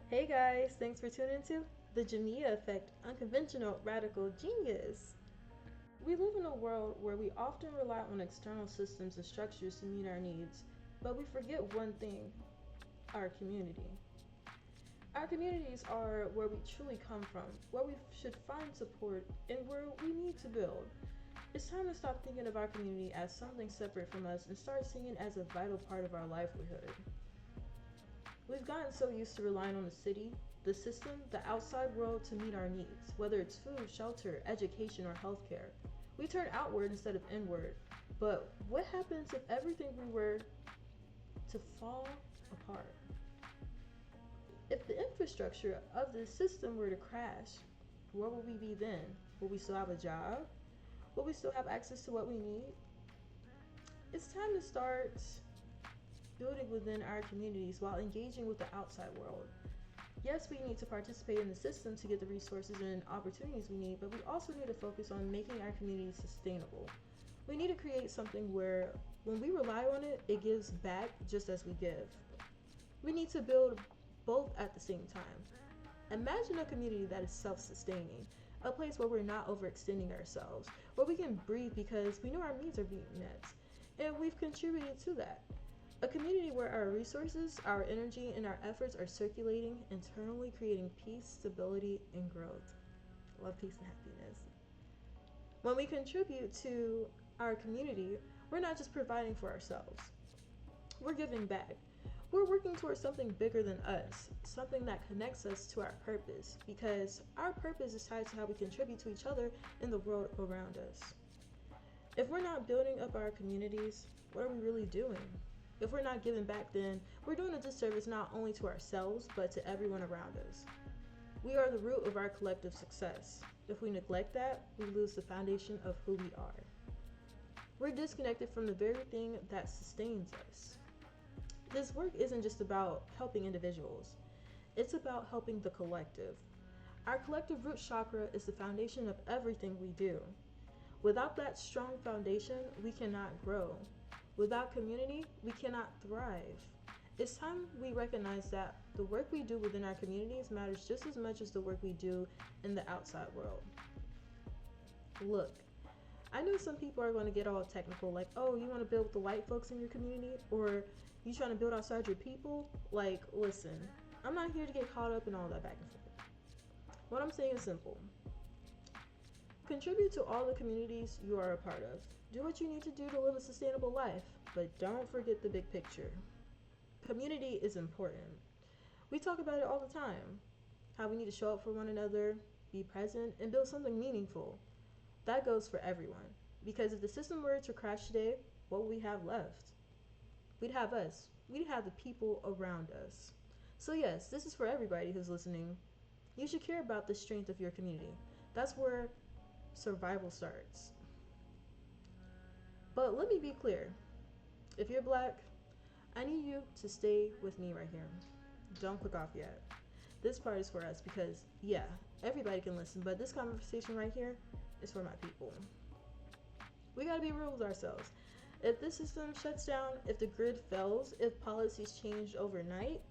Hey guys, thanks for tuning into The Jamia Effect Unconventional Radical Genius. We live in a world where we often rely on external systems and structures to meet our needs, but we forget one thing: our community. Our communities are where we truly come from, where we should find support, and where we need to build. It's time to stop thinking of our community as something separate from us and start seeing it as a vital part of our livelihood. We've gotten so used to relying on the city, the system, the outside world to meet our needs, whether it's food, shelter, education, or healthcare. We turn outward instead of inward. But what happens if everything we were to fall apart? If the infrastructure of the system were to crash, where would we be then? Will we still have a job? Will we still have access to what we need? It's time to start building within our communities while engaging with the outside world. Yes, we need to participate in the system to get the resources and opportunities we need, but we also need to focus on making our community sustainable. We need to create something where, when we rely on it, it gives back just as we give. We need to build both at the same time. Imagine a community that is self sustaining, a place where we're not overextending ourselves, where we can breathe because we know our needs are being met, and we've contributed to that. A community where our resources, our energy, and our efforts are circulating internally, creating peace, stability, and growth. Love, peace, and happiness. When we contribute to our community, we're not just providing for ourselves, we're giving back. We're working towards something bigger than us, something that connects us to our purpose, because our purpose is tied to how we contribute to each other in the world around us. If we're not building up our communities, what are we really doing? If we're not giving back, then we're doing a disservice not only to ourselves, but to everyone around us. We are the root of our collective success. If we neglect that, we lose the foundation of who we are. We're disconnected from the very thing that sustains us. This work isn't just about helping individuals, it's about helping the collective. Our collective root chakra is the foundation of everything we do. Without that strong foundation, we cannot grow. Without community, we cannot thrive. It's time we recognize that the work we do within our communities matters just as much as the work we do in the outside world. Look, I know some people are going to get all technical, like, oh, you want to build with the white folks in your community? Or you trying to build outside your people? Like, listen, I'm not here to get caught up in all that back and forth. What I'm saying is simple. Contribute to all the communities you are a part of. Do what you need to do to live a sustainable life, but don't forget the big picture. Community is important. We talk about it all the time. How we need to show up for one another, be present, and build something meaningful. That goes for everyone. Because if the system were to crash today, what would we have left? We'd have us. We'd have the people around us. So, yes, this is for everybody who's listening. You should care about the strength of your community. That's where survival starts. But let me be clear: if you're black, I need you to stay with me right here. Don't click off yet. This part is for us because, yeah, everybody can listen, but this conversation right here is for my people. We gotta be real with ourselves. If this system shuts down, if the grid fails, if policies change overnight,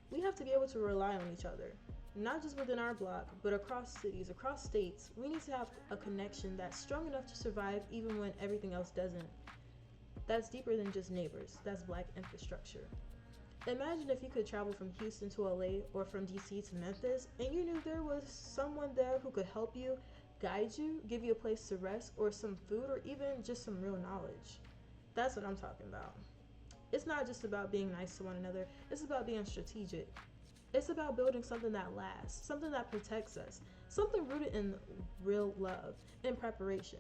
we have to be able to rely on each other. Not just within our block, but across cities, across states. We need to have a connection that's strong enough to survive even when everything else doesn't. That's deeper than just neighbors. That's black infrastructure. Imagine if you could travel from Houston to LA or from DC to Memphis and you knew there was someone there who could help you, guide you, give you a place to rest or some food or even just some real knowledge. That's what I'm talking about. It's not just about being nice to one another, it's about being strategic. It's about building something that lasts, something that protects us, something rooted in real love and preparation.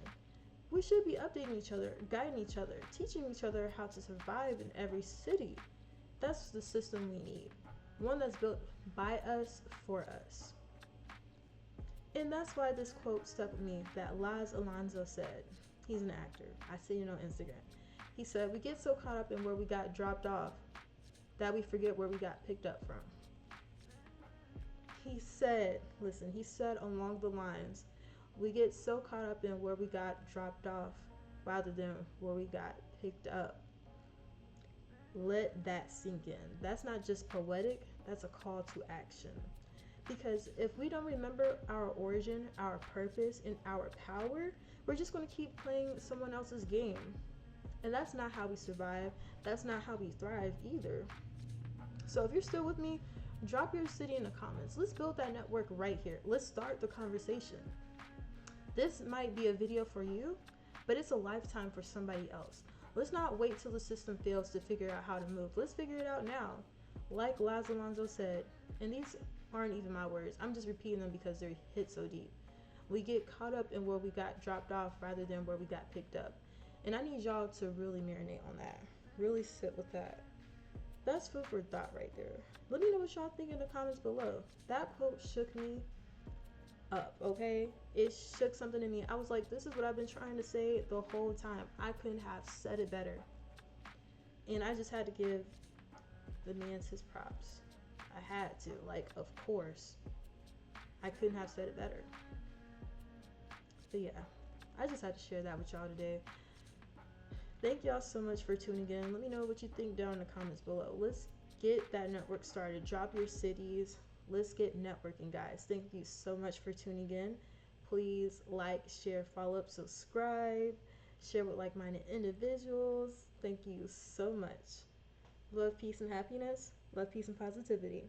We should be updating each other, guiding each other, teaching each other how to survive in every city. That's the system we need. One that's built by us, for us. And that's why this quote stuck with me that Laz Alonso said. He's an actor. I see it on Instagram. He said, "We get so caught up in where we got dropped off that we forget where we got picked up from." He said along the lines, we get so caught up in where we got dropped off rather than where we got picked up. Let that sink in. That's not just poetic, That's a call to action. Because if we don't remember our origin, our purpose, and our power, we're just going to keep playing someone else's game. And that's not how we survive. That's not how we thrive either. So if you're still with me, drop your city in the comments. Let's build that network right here. Let's start the conversation. This might be a video for you, but it's a lifetime for somebody else. Let's not wait till the system fails to figure out how to move. Let's figure it out now. Like Laz Alonso said, and these aren't even my words, I'm just repeating them because they're hit so deep. We get caught up in where we got dropped off rather than where we got picked up. And I need y'all to really marinate on that. Really sit with that. That's food for thought right there. Let me know what y'all think in the comments below. That quote shook me up, okay? It shook something in me. I was like, this is what I've been trying to say the whole time. I couldn't have said it better. And I just had to give the man his props. I had to. Like, of course. I couldn't have said it better. But yeah, I just had to share that with y'all today. Thank y'all so much for tuning in. Let me know what you think down in the comments below. Let's get that network started. Drop your cities. Let's get networking, guys. Thank you so much for tuning in. Please like, share, follow up, subscribe, share with like-minded individuals. Thank you so much. Love, peace, and happiness. Love, peace, and positivity.